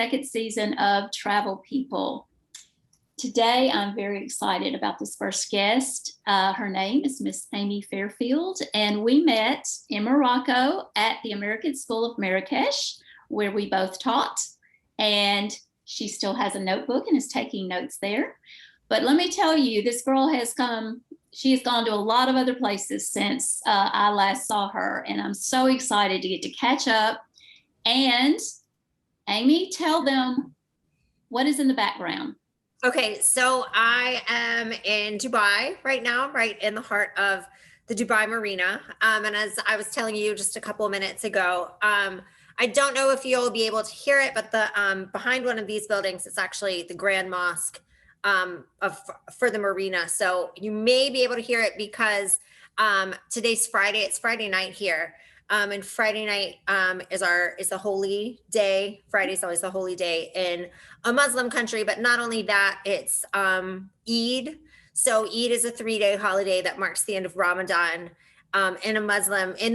second season of Travel People. Today, I'm very excited about this first guest. Her name is Miss Amy Fairfield, and we met in Morocco at the American School of Marrakesh, where we both taught. And she still has a notebook and is taking notes there. But let me tell you, this girl she has gone to a lot of other places since I last saw her, and I'm so excited to get to catch up. And Amy, tell them what is in the background. Okay, so I am in Dubai right now, right in the heart of the Dubai Marina. And as I was telling you just a couple of minutes ago, I don't know if you'll be able to hear it, but the behind one of these buildings is actually the Grand Mosque for the Marina. So you may be able to hear it because today's Friday. It's Friday night here. And Friday night is a holy day. Friday is always a holy day in a Muslim country, but not only that, it's Eid. So Eid is a 3-day holiday that marks the end of Ramadan in the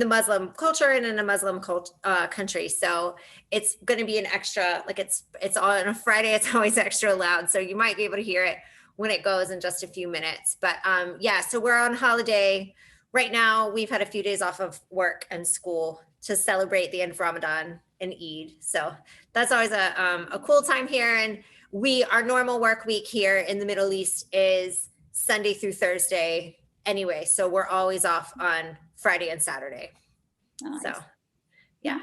Muslim culture and in a Muslim country. So it's going to be an extra, like it's on a Friday. It's always extra loud. So you might be able to hear it when it goes in just a few minutes. But yeah, so we're on holiday. Right now, we've had a few days off of work and school to celebrate the end of Ramadan and Eid. So that's always a cool time here. And our normal work week here in the Middle East is Sunday through Thursday anyway. So we're always off on Friday and Saturday. Nice. So, yeah.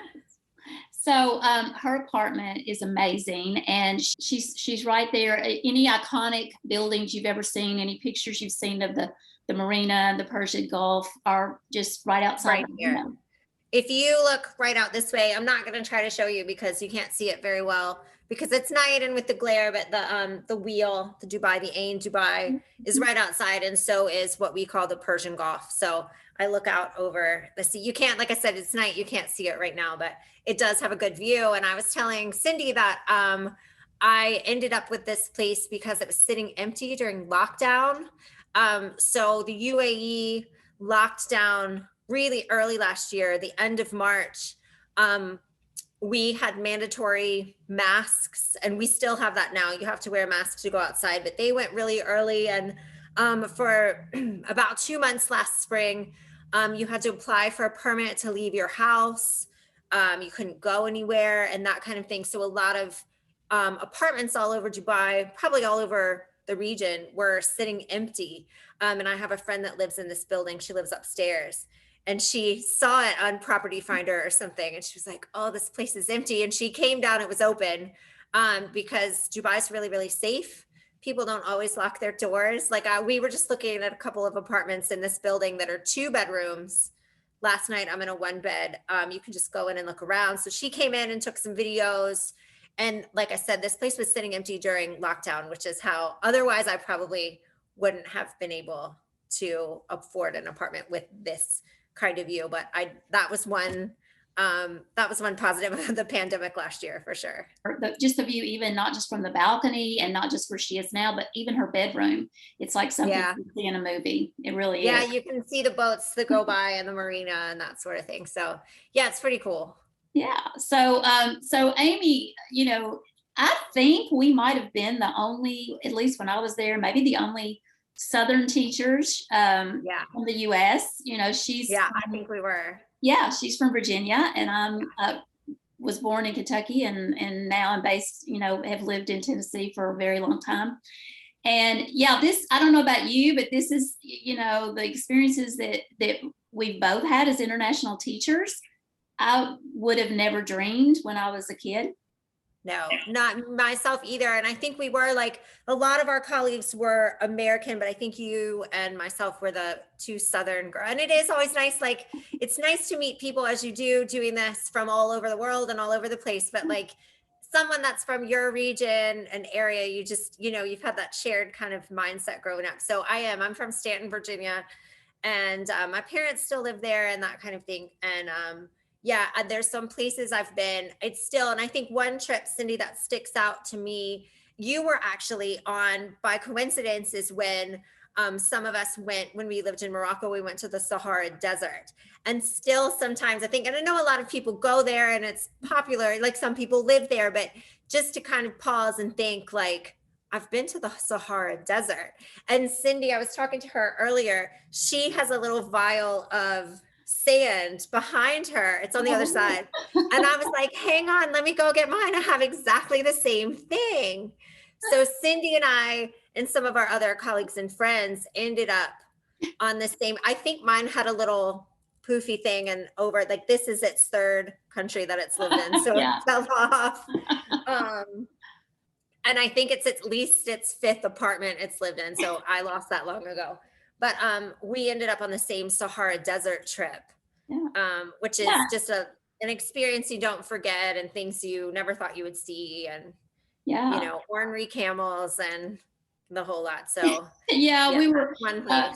So her apartment is amazing, and she's right there. Any iconic buildings you've ever seen, any pictures you've seen of the Marina and the Persian Gulf are just right outside right here. If you look right out this way, I'm not going to try to show you because you can't see it very well because it's night and with the glare, but the wheel, the Ain Dubai is right outside, and so is what we call the Persian Gulf. So I look out over the sea. You can't, like I said, it's night, you can't see it right now, but it does have a good view. And I was telling Cindy that I ended up with this place because it was sitting empty during lockdown. So the UAE locked down really early last year, the end of March. We had mandatory masks, and we still have that now. You have to wear a mask to go outside, but they went really early. And for about 2 months last spring, you had to apply for a permit to leave your house. You couldn't go anywhere and that kind of thing. So a lot of apartments all over Dubai, probably all over the region, were sitting empty. And I have a friend that lives in this building. She lives upstairs, and she saw it on Property Finder or something. And she was like, oh, this place is empty. And she came down, it was open because Dubai is really, really safe. People don't always lock their doors. Like we were just looking at a couple of apartments in this building that are 2 bedrooms. Last night, I'm in a 1 bed. You can just go in and look around. So she came in and took some videos. And like I said, this place was sitting empty during lockdown, which is how otherwise I probably wouldn't have been able to afford an apartment with this kind of view. But that was one positive of the pandemic last year for sure. Just the view, even not just from the balcony and not just where she is now, but even her bedroom. It's like something you see in a movie. It really is. Yeah, you can see the boats that go by and the marina and that sort of thing. So yeah, it's pretty cool. Yeah. So Amy, I think we might have been the only, at least when I was there, maybe the only Southern teachers from the U.S. She's. Yeah, I think we were. Yeah, she's from Virginia, and I was born in Kentucky, and now I'm based, have lived in Tennessee for a very long time. And yeah, I don't know about you, but this is, the experiences that we've both had as international teachers. I would have never dreamed when I was a kid. No, not myself either. And I think we were like, a lot of our colleagues were American, but I think you and myself were the 2 Southern girls. And it is always nice. Like, it's nice to meet people as you do doing this from all over the world and all over the place. But like someone that's from your region and area, you just, you've had that shared kind of mindset growing up. So I'm from Stanton, Virginia, and my parents still live there and that kind of thing. And yeah, there's some places I've been, it's still, and I think one trip, Cindy, that sticks out to me, you were actually on by coincidence is when some of us went, when we lived in Morocco, we went to the Sahara Desert. And still sometimes I think, and I know a lot of people go there and it's popular, like some people live there, but just to kind of pause and think, like, I've been to the Sahara Desert. And Cindy, I was talking to her earlier, she has a little vial of sand behind her. It's on the other side. And I was like, hang on, let me go get mine. I have exactly the same thing. So Cindy and I and some of our other colleagues and friends ended up on the same, I think mine had a little poofy thing, and over, like, this is its third country that it's lived in. So Yeah. it fell off. And I think it's at least its fifth apartment it's lived in. So I lost that long ago. But we ended up on the same Sahara Desert trip, which is just an experience you don't forget, and things you never thought you would see, and you know, ornery camels and the whole lot. So we were one place.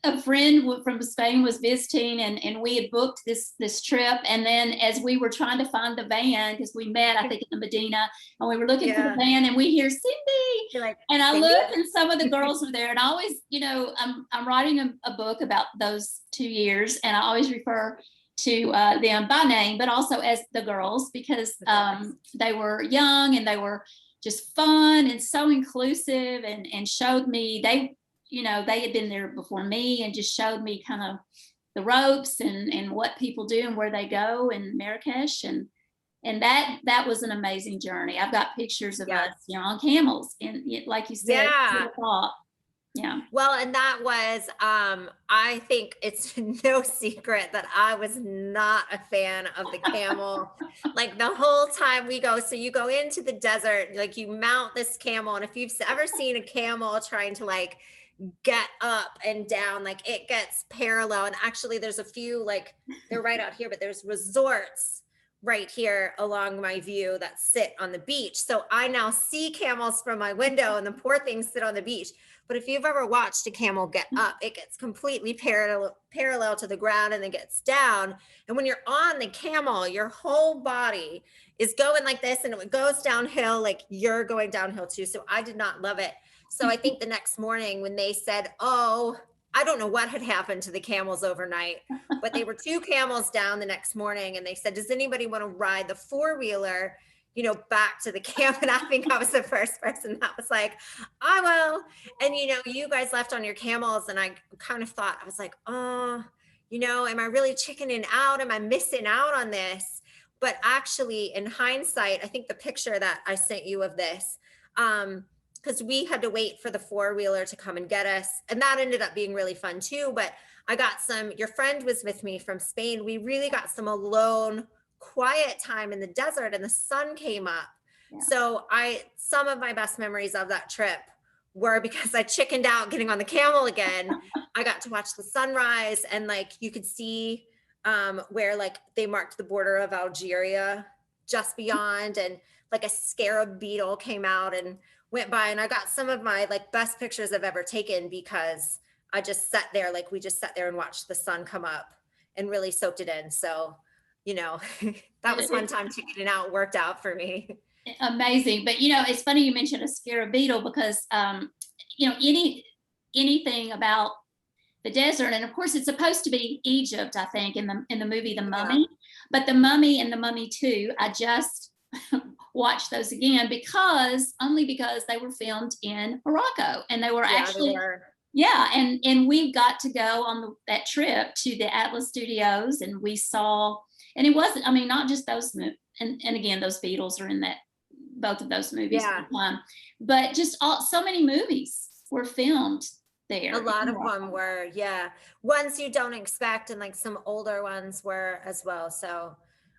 A friend from Spain was visiting, and we had booked this trip. And then as we were trying to find the van, because we met, I think, in the Medina, and we were looking for the van, and we hear Cindy, like, and I Cindy? looked, and some of the girls were there. And I always, you know, I'm writing a book about those 2 years, and I always refer to them by name, but also as the girls, because they were young and they were just fun and so inclusive, and showed me, they had been there before me, and just showed me kind of the ropes and what people do and where they go in Marrakesh. And that was an amazing journey. I've got pictures of us, on camels, and like you said, Well, and that was, I think it's no secret that I was not a fan of the camel. Like, the whole time we go, so you go into the desert, like, you mount this camel, and if you've ever seen a camel trying to, like, get up and down, like, it gets parallel. And actually there's a few, like, they're right out here, but there's resorts right here along my view that sit on the beach. So I now see camels from my window, and the poor things sit on the beach. But if you've ever watched a camel get up, it gets completely parallel to the ground, and then gets down. And when you're on the camel, your whole body is going like this, and it goes downhill, like you're going downhill too. So I did not love it. So I think the next morning when they said, oh, I don't know what had happened to the camels overnight, but they were 2 camels down the next morning, and they said, does anybody want to ride the 4-wheeler, back to the camp? And I think I was the first person that was like, I will. And, you guys left on your camels, and I kind of thought, I was like, oh, am I really chickening out? Am I missing out on this? But actually, in hindsight, I think the picture that I sent you of this, because we had to wait for the 4-wheeler to come and get us. And that ended up being really fun too. But I got your friend was with me from Spain. We really got some alone, quiet time in the desert, and the sun came up. Yeah. So some of my best memories of that trip were because I chickened out getting on the camel again. I got to watch the sunrise, and, like, you could see where, like, they marked the border of Algeria just beyond, and, like, a scarab beetle came out and went by, and I got some of my, like, best pictures I've ever taken, because I just sat there, like, we just sat there and watched the sun come up and really soaked it in. So, that was one time chickening out worked out for me. Amazing. But, it's funny you mentioned a scarab beetle, because, anything about the desert, and of course it's supposed to be Egypt, I think, in the movie The Mummy, but The Mummy and The Mummy 2, I just watch those again because they were filmed in Morocco, and they were and we got to go on that trip to the Atlas Studios, and we saw, and it wasn't, not just those, and again, those Beatles are in both of those movies, but just so many movies were filmed there. A lot of them were, ones you don't expect, and, like, some older ones were as well. So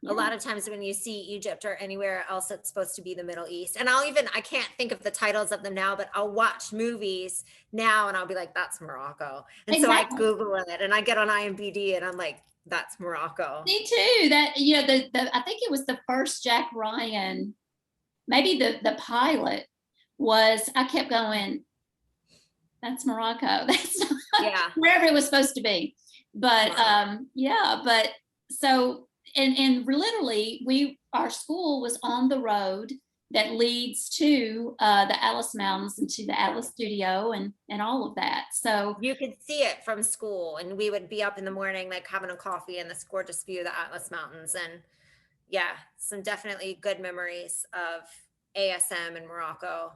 a lot of times when you see Egypt or anywhere else, it's supposed to be the Middle East. And I can't think of the titles of them now, but I'll watch movies now and I'll be like, that's Morocco. And so I Google it, and I get on IMDb, and I'm like, that's Morocco. Me too. That, I think it was the first Jack Ryan, maybe the pilot was, I kept going, that's Morocco. That's wherever it was supposed to be. But so, and literally our school was on the road that leads to the Atlas Mountains and to the Atlas Studio and all of that. So you could see it from school, and we would be up in the morning, like having a coffee and this gorgeous view of the Atlas Mountains. And yeah, some definitely good memories of ASM in Morocco.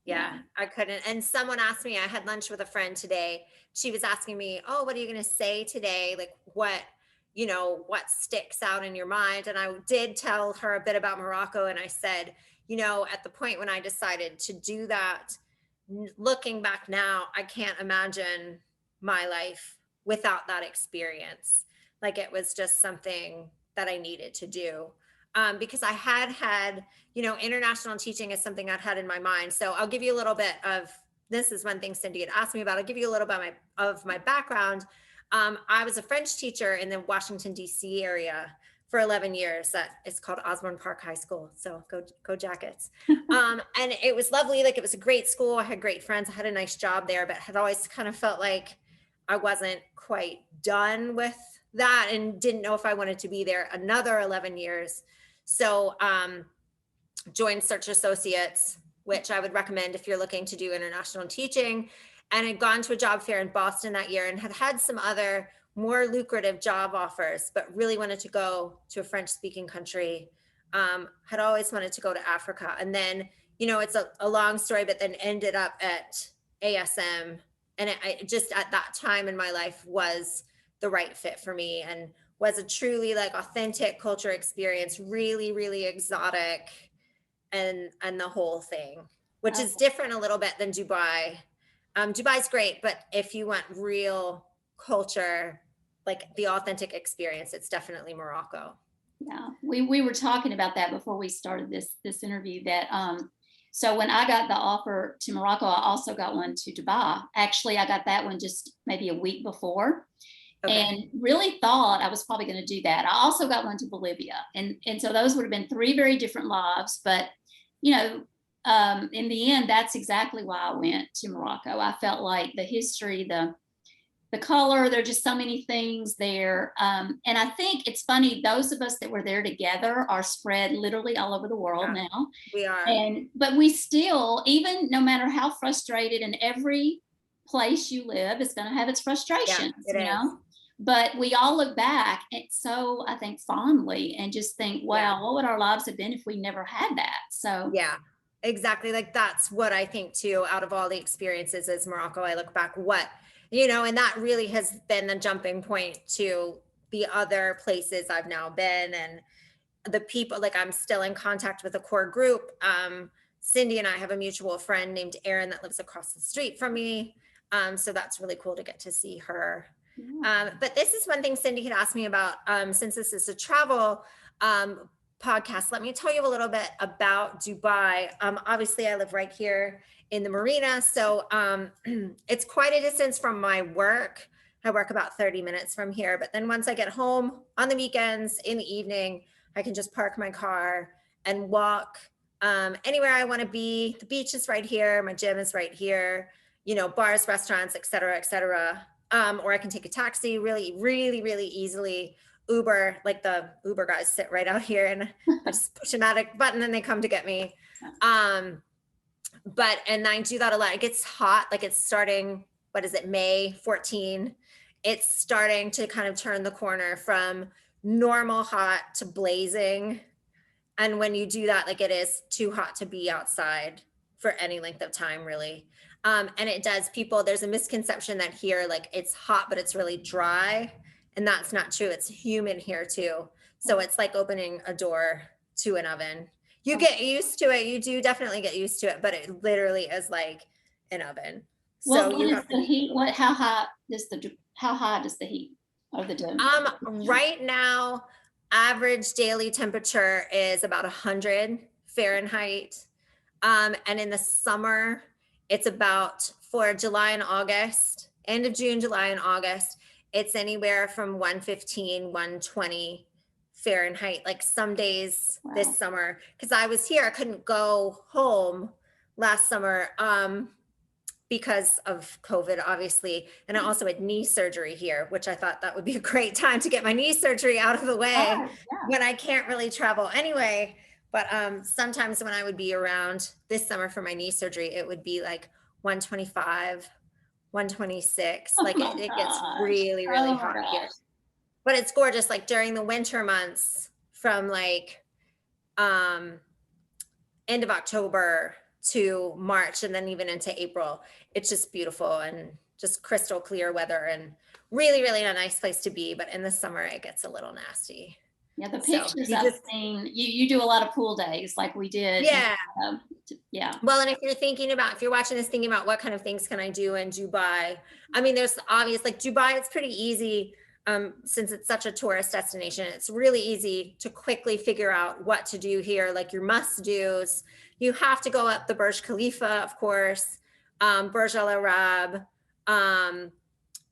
Yeah, I couldn't. And someone asked me, I had lunch with a friend today. She was asking me, oh, what are you going to say today? Like what sticks out in your mind? And I did tell her a bit about Morocco. And I said, at the point when I decided to do that, looking back now, I can't imagine my life without that experience. Like it was just something that I needed to do. Because I had, international teaching is something I'd had in my mind. So I'll give you a little bit of, this is one thing Cindy had asked me about. I'll give you a little bit of my background. I was a French teacher in the Washington, D.C. area for 11 years. That is called Osborne Park High School. So go Jackets. And it was lovely. Like it was a great school. I had great friends. I had a nice job there, but had always kind of felt like I wasn't quite done with that and didn't know if I wanted to be there another 11 years. So joined Search Associates, which I would recommend if you're looking to do international teaching, and had gone to a job fair in Boston that year and had some other more lucrative job offers, but really wanted to go to a French speaking country. Had always wanted to go to Africa. And then, it's a long story, but then ended up at ASM. And it just at that time in my life was the right fit for me and was a truly like authentic culture experience, really, really exotic and the whole thing, which is different a little bit than Dubai. Dubai's great, but if you want real culture, like the authentic experience, it's definitely Morocco. Yeah, we were talking about that before we started this interview, that so when I got the offer to Morocco, I also got one to Dubai. Actually, I got that one just maybe a week before. Okay. And really thought I was probably going to do that. I also got one to Bolivia. And so those would have been 3 very different lives. But, in the end, that's exactly why I went to Morocco. I felt like the history, the color, there are just so many things there. And I think it's funny, those of us that were there together are spread literally all over the world now. We are. But we still, even no matter how frustrated, and every place you live is going to have its frustrations, But we all look back and so I think fondly and just think, wow, what would our lives have been if we never had that? So yeah, exactly. Like that's what I think too, out of all the experiences as Morocco, I look back and that really has been the jumping point to the other places I've now been and the people, like I'm still in contact with a core group. Cindy and I have a mutual friend named Erin that lives across the street from me. So that's really cool to get to see her. But this is one thing Cindy had asked me about, since this is a travel podcast. Let me tell you a little bit about Dubai. Obviously, I live right here in the marina, so it's quite a distance from my work. I work about 30 minutes from here, but then once I get home on the weekends, in the evening, I can just park my car and walk anywhere I want to be. The beach is right here. My gym is right here. Bars, restaurants, et cetera, et cetera. Or I can take a taxi really, really, really easily. Uber, like the Uber guys sit right out here and I just push a magic button and they come to get me. And I do that a lot. It gets hot, like it's starting, May 14. It's starting to kind of turn the corner from normal hot to blazing. And when you do that, like it is too hot to be outside for any length of time, really. And it does there's a misconception that here, like it's hot, but it's really dry. And that's not true. It's humid here too. So it's like opening a door to an oven. You get used to it. You do definitely get used to it, but it literally is like an oven. So what is the heat? How high does the heat of the dome? Right now, average daily temperature is about 100 Fahrenheit. And in the summer, it's about, for July and August, end of June, July and August, it's anywhere from 115, 120 Fahrenheit. Like some days this summer, because I was here, I couldn't go home last summer because of COVID, obviously. And I also had knee surgery here, which I thought that would be a great time to get my knee surgery out of the way when I can't really travel anyway. But sometimes when I would be around this summer for my knee surgery, it would be like 125, 126. Oh Like my it gets gosh. really, really Oh my hot here. gosh. But it's gorgeous. Like during the winter months from like um end of October to March and then even into April, it's just beautiful and just crystal clear weather and really, really a nice place to be. But in the summer, it gets a little nasty. Yeah, the So pictures you I've just, seen, you do a lot of pool days like we did. yeah. Yeah. Well, and if you're thinking about, if you're watching this, thinking about what kind of things can I do in Dubai? I mean, there's obvious, like Dubai, it's pretty easy since it's such a tourist destination. It's really easy to quickly figure out what to do here, like your must-dos. You have to go up the Burj Khalifa, of course, Burj Al Arab.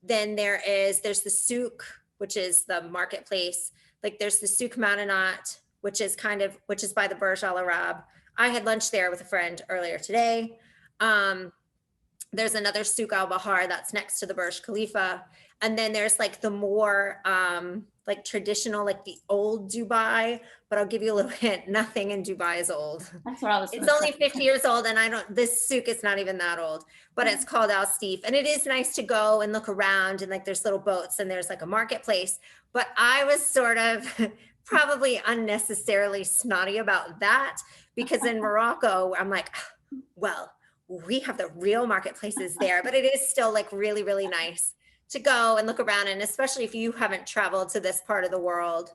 Then there's the souk, which is the marketplace. Like there's the souk Madinat, which is by the Burj Al Arab. I had lunch there with a friend earlier today. There's another souk Al Bahar that's next to the Burj Khalifa. And then there's like the more like traditional, like the old Dubai, but I'll give you a little hint. Nothing in Dubai is old. That's what I was It's gonna only say. 50 years old and this souk is not even that old, but it's called Al Stif. And it is nice to go and look around and like there's little boats and there's like a marketplace. But I was sort of probably unnecessarily snotty about that because in Morocco, I'm like, well, we have the real marketplaces there, but it is still like really, really nice to go and look around. And especially if you haven't traveled to this part of the world,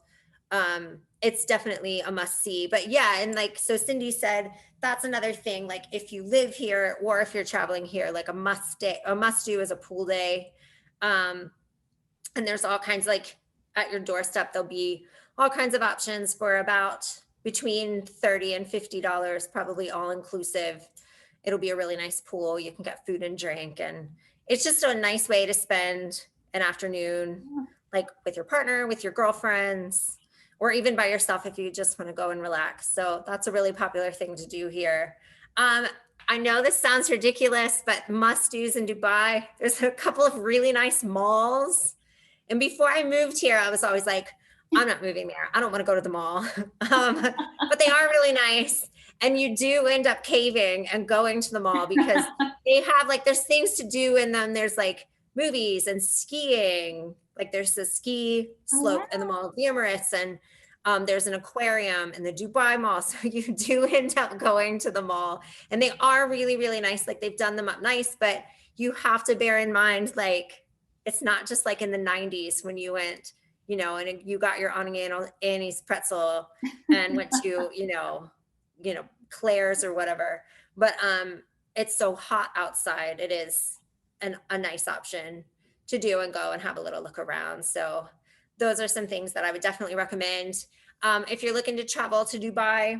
it's definitely a must see. But yeah, and like, so Cindy said, that's another thing. Like if you live here or if you're traveling here, like a must do is a pool day. And there's all kinds, like at your doorstep, there'll be all kinds of options for about between $30 and $50, probably all inclusive. It'll be a really nice pool. You can get food and drink, and it's just a nice way to spend an afternoon, like with your partner, with your girlfriends, or even by yourself if you just want to go and relax. So that's a really popular thing to do here. I know this sounds ridiculous, but must-dos in Dubai, there's a couple of really nice malls. And before I moved here, I was always like, I'm not moving there. I don't want to go to the mall. But they are really nice. And you do end up caving and going to the mall because they have like, there's things to do in them. There's like movies and skiing. Like there's a ski slope in the Mall of the Emirates, and there's an aquarium in the Dubai Mall. So you do end up going to the mall, and they are really, really nice. Like they've done them up nice, but you have to bear in mind, like, it's not just like in the 90s when you went, you know, and you got your Annie's pretzel and went to, you know, Claire's or whatever. But it's so hot outside. It is a nice option to do and go and have a little look around. So those are some things that I would definitely recommend. If you're looking to travel to Dubai,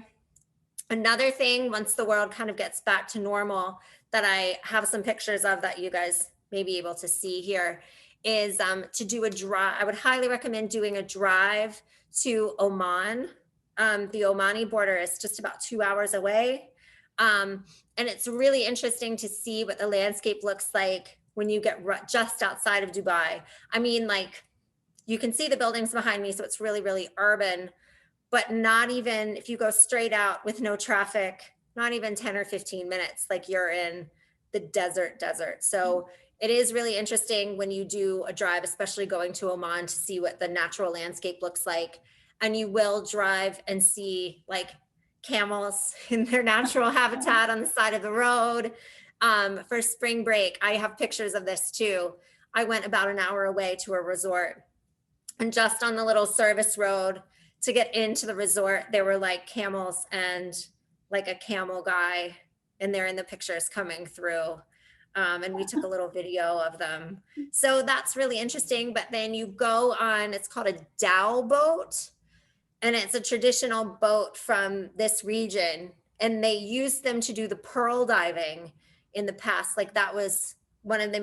another thing, once the world kind of gets back to normal, that I have some pictures of that you guys may be able to see here, is to do a drive. I would highly recommend doing a drive to Oman. The Omani border is just about 2 hours away. And it's really interesting to see what the landscape looks like when you get just outside of Dubai. I mean, like, you can see the buildings behind me, so it's really, really urban, but not even, if you go straight out with no traffic, not even 10 or 15 minutes, like you're in the desert. So it is really interesting when you do a drive, especially going to Oman, to see what the natural landscape looks like. And you will drive and see like camels in their natural habitat on the side of the road. For spring break, I have pictures of this too. I went about an hour away to a resort, and just on the little service road to get into the resort, there were like camels and like a camel guy, and they're in the pictures coming through. And we took a little video of them. So that's really interesting. But then you go on, it's called a dhow boat, and it's a traditional boat from this region. And they used them to do the pearl diving in the past. Like that was one of their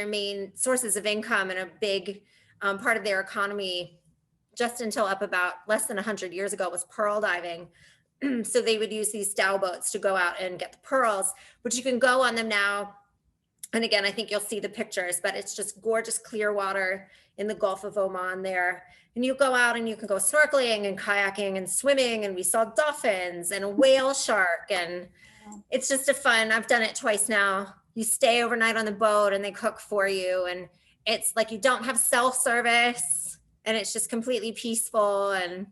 main sources of income and a big part of their economy just until up about less than 100 years ago was pearl diving. So they would use these dhow boats to go out and get the pearls, but you can go on them now And again, I think you'll see the pictures, but it's just gorgeous clear water in the Gulf of Oman there. And you go out and you can go snorkeling and kayaking and swimming. And we saw dolphins and a whale shark. And it's just I've done it twice now. You stay overnight on the boat and they cook for you. And it's like you don't have self-service and it's just completely peaceful. And,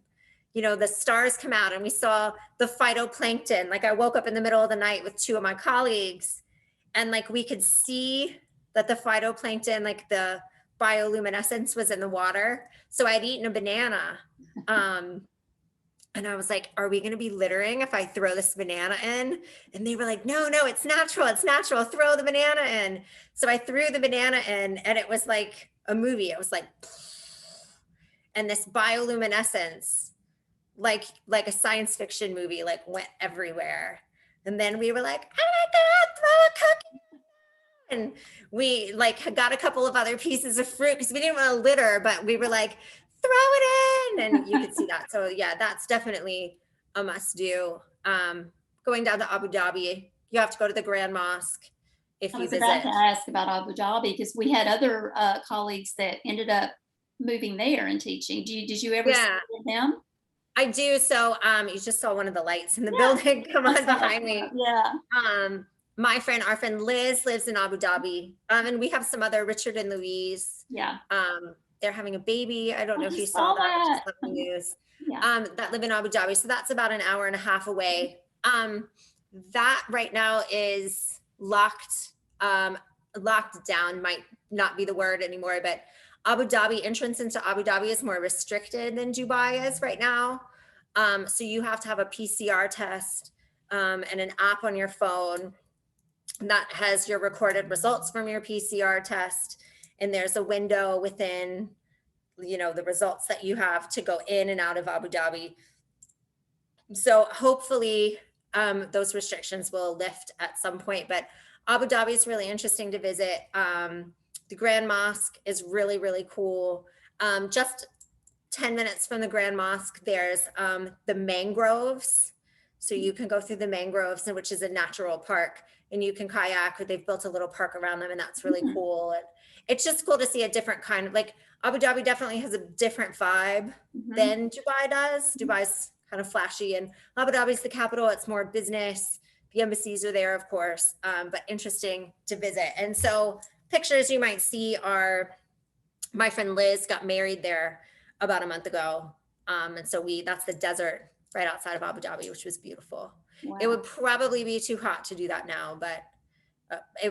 you know, the stars come out and we saw the phytoplankton. Like I woke up in the middle of the night with two of my colleagues and like we could see that the phytoplankton, like the bioluminescence was in the water. So I'd eaten a banana. And I was like, are we going to be littering if I throw this banana in? And they were like, no, it's natural. It's natural. Throw the banana in. So I threw the banana in and it was like a movie. It was like, and this bioluminescence, like a science fiction movie, like went everywhere. And then we were like, oh my God, throw a cookie. And we like got a couple of other pieces of fruit because we didn't want to litter, but we were like, throw it in, and you could see that. So yeah, that's definitely a must do. Going down to Abu Dhabi, you have to go to the Grand Mosque if you visit. I was about to ask about Abu Dhabi because we had other colleagues that ended up moving there and teaching. Did you ever see them? I do. So you just saw one of the lights in the building come on behind me. Yeah. Our friend Liz lives in Abu Dhabi. And we have some other, Richard and Louise. Yeah. They're having a baby. I don't know if you saw that. Just on the news. Yeah. That live in Abu Dhabi. So that's about an hour and a half away. That right now is locked down, might not be the word anymore, but Abu Dhabi, entrance into Abu Dhabi is more restricted than Dubai is right now. So you have to have a PCR test and an app on your phone that has your recorded results from your PCR test. And there's a window within, you know, the results that you have to go in and out of Abu Dhabi. So hopefully those restrictions will lift at some point, but Abu Dhabi is really interesting to visit. The Grand Mosque is really, really cool. Just 10 minutes from the Grand Mosque, there's the mangroves. So you can go through the mangroves, which is a natural park, and you can kayak, or they've built a little park around them, and that's really cool. And it's just cool to see a different kind of, like, Abu Dhabi definitely has a different vibe than Dubai does. Dubai's kind of flashy, and Abu Dhabi's the capital. It's more business. The embassies are there, of course, but interesting to visit. And so pictures you might see are, my friend Liz got married there about a month ago. And so that's the desert right outside of Abu Dhabi, which was beautiful. Wow. It would probably be too hot to do that now, but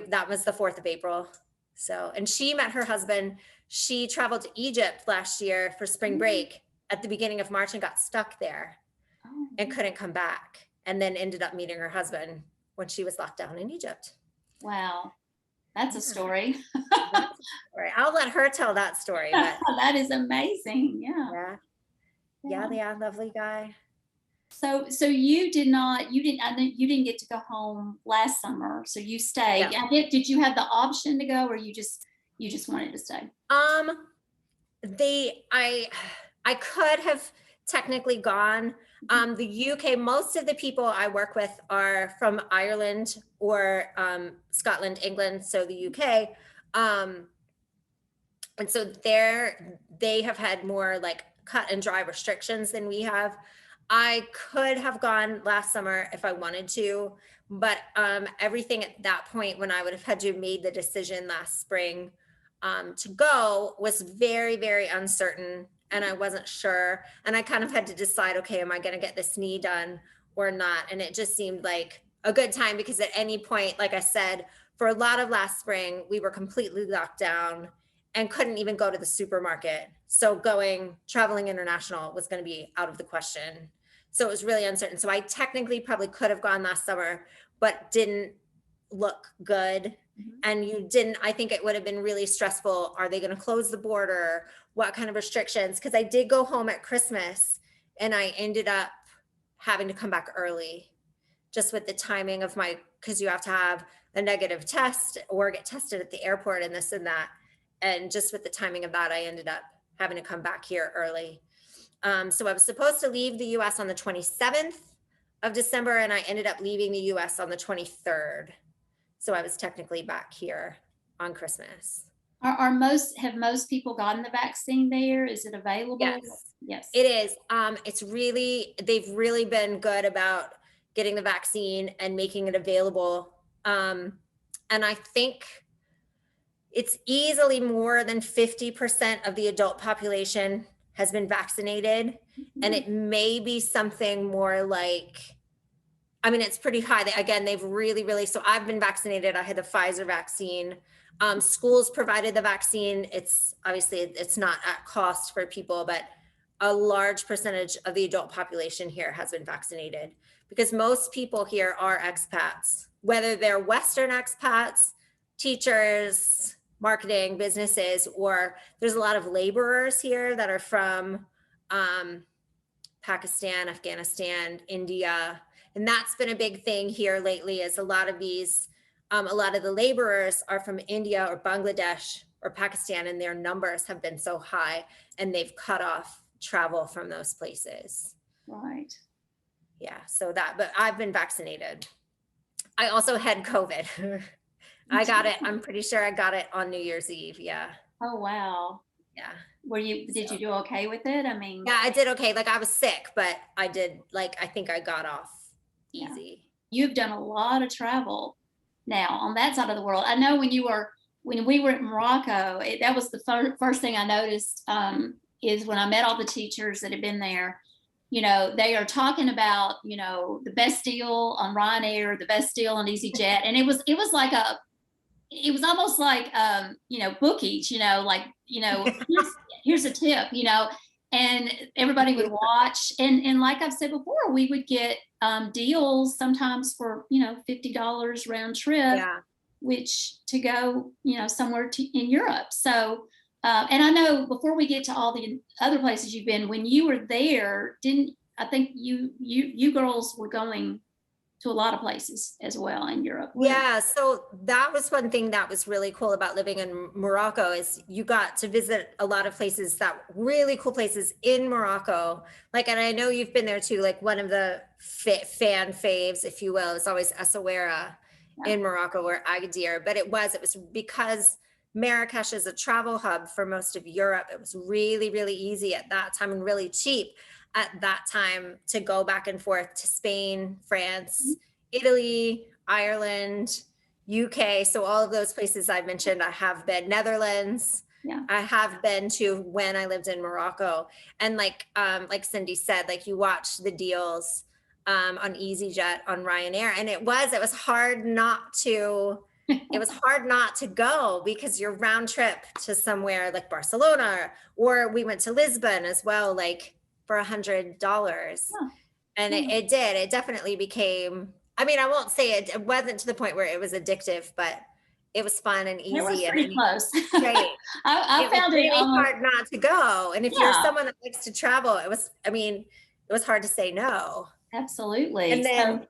that was the 4th of April. So, and she met her husband. She traveled to Egypt last year for spring break at the beginning of March and got stuck there and couldn't come back. And then ended up meeting her husband when she was locked down in Egypt. Wow. That's a story. That's a story. I'll let her tell that story. But that is amazing. Yeah. Lovely guy. So you didn't get to go home last summer. So you stayed. Yeah. Did you have the option to go, or you just wanted to stay? I could have technically gone. The UK, most of the people I work with are from Ireland or Scotland, England, so the UK. And so they have had more like cut and dry restrictions than we have. I could have gone last summer if I wanted to, but everything at that point when I would have had to have made the decision last spring to go was very, very uncertain. And I wasn't sure. And I kind of had to decide, okay, am I going to get this knee done or not? And it just seemed like a good time because at any point, like I said, for a lot of last spring, we were completely locked down and couldn't even go to the supermarket. So traveling international was going to be out of the question. So it was really uncertain. So I technically probably could have gone last summer, but didn't look good. And I think it would have been really stressful. Are they going to close the border? What kind of restrictions? Because I did go home at Christmas and I ended up having to come back early just with the timing of because you have to have a negative test or get tested at the airport and this and that. And just with the timing of that, I ended up having to come back here early. So I was supposed to leave the US on the 27th of December and I ended up leaving the US on the 23rd. So I was technically back here on Christmas. Have most people gotten the vaccine there? Is it available? Yes, Yes. it is. They've really been good about getting the vaccine and making it available. And I think it's easily more than 50% of the adult population has been vaccinated. And it may be something more like, I mean, it's pretty high. Again, they've really, so I've been vaccinated. I had the Pfizer vaccine. Schools provided the vaccine. It's obviously, it's not at cost for people, but a large percentage of the adult population here has been vaccinated, because most people here are expats, whether they're Western expats, teachers, marketing, businesses, or there's a lot of laborers here that are from Pakistan, Afghanistan, India. And that's been a big thing here lately, is a lot of the laborers are from India or Bangladesh or Pakistan, and their numbers have been so high, and they've cut off travel from those places. Right. Yeah, but I've been vaccinated. I also had COVID. I got it. I'm pretty sure I got it on New Year's Eve. Yeah. Oh, wow. Yeah. Did you do okay with it? I mean, yeah, I did okay. Like, I was sick, but I think I got off easy. Yeah. You've done a lot of travel now on that side of the world. I know when we were in Morocco, that was the first thing I noticed, is when I met all the teachers that had been there, they are talking about, the best deal on Ryanair, the best deal on EasyJet. And it was almost like, book each, here's a tip, and everybody would watch. And like I've said before, we would get deals sometimes for, $50 round trip, which to go, somewhere in Europe. So, and I know before we get to all the other places you've been, when you were there, I think you girls were going to a lot of places as well in Europe. Yeah, so that was one thing that was really cool about living in Morocco, is you got to visit a lot of places, that really cool places in Morocco. Like, and I know you've been there too, like one of the fan faves, if you will, is always Essaouira in Morocco, or Agadir. But it was because Marrakesh is a travel hub for most of Europe. It was really, really easy at that time, and really cheap at that time, to go back and forth to Spain, France, Italy, Ireland, UK. So all of those places I mentioned, I have been. Netherlands, I have been to when I lived in Morocco. And like Cindy said, like, you watch the deals on EasyJet, on Ryanair, and it was hard not to go, because your round trip to somewhere like Barcelona, or we went to Lisbon as well, like for $100. And it definitely became, I mean, I won't say it wasn't to the point where it was addictive, but it was fun and easy. It was pretty close. Right. I found it really hard not to go. And if you're someone that likes to travel, it was hard to say no. Absolutely. And then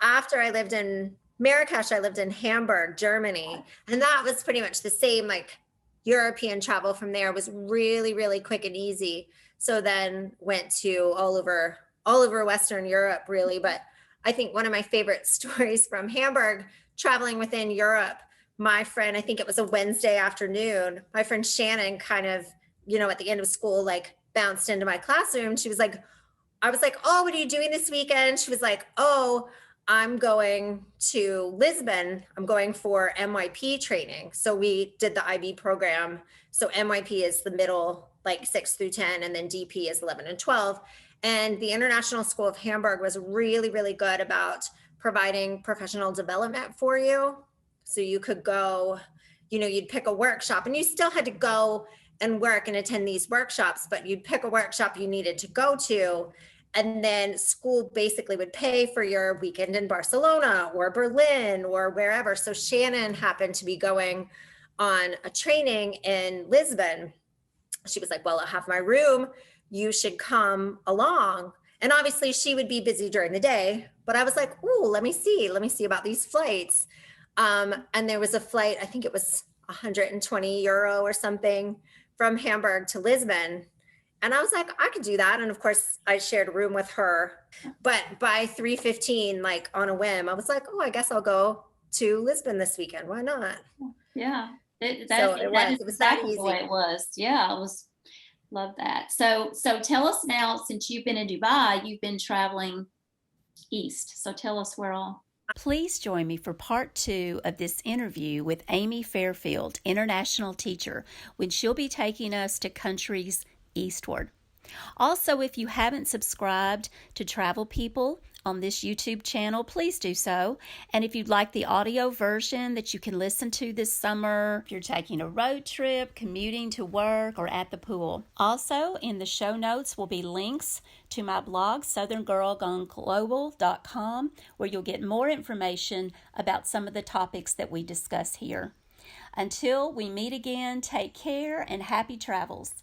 after I lived in Marrakesh, I lived in Hamburg, Germany. And that was pretty much the same, like, European travel from there was really, really quick and easy. So then went to all over Western Europe, really. But I think one of my favorite stories from Hamburg, traveling within Europe, my friend, I think it was a Wednesday afternoon, my friend Shannon kind of, at the end of school, like, bounced into my classroom. She was like, I was like, oh, what are you doing this weekend? She was like, oh, I'm going to Lisbon. I'm going for MYP training. So we did the IB program. So MYP is the middle, like 6 through 10, and then DP is 11 and 12. And the International School of Hamburg was really, really good about providing professional development for you. So you could go, you'd pick a workshop, and you still had to go and work and attend these workshops, but you'd pick a workshop you needed to go to. And then school basically would pay for your weekend in Barcelona or Berlin or wherever. So Shannon happened to be going on a training in Lisbon. She was like, well, I have my room. You should come along. And obviously she would be busy during the day, but I was like, ooh, let me see about these flights. And there was a flight, I think it was €120 or something, from Hamburg to Lisbon. And I was like, I could do that. And of course, I shared a room with her. But by 3:15, like on a whim, I was like, oh, I guess I'll go to Lisbon this weekend. Why not? Yeah. So That is it was that exactly the way easy. it was. Yeah, I was love that. So tell us now, since you've been in Dubai, you've been traveling east. So tell us where all. Please join me for part 2 of this interview with Amy Fairfield, international teacher, when she'll be taking us to countries eastward. Also, if you haven't subscribed to Travel People on this YouTube channel, please do so. And if you'd like the audio version that you can listen to this summer, if you're taking a road trip, commuting to work, or at the pool. Also, in the show notes will be links to my blog, southerngirlgoneglobal.com, where you'll get more information about some of the topics that we discuss here. Until we meet again, take care and happy travels.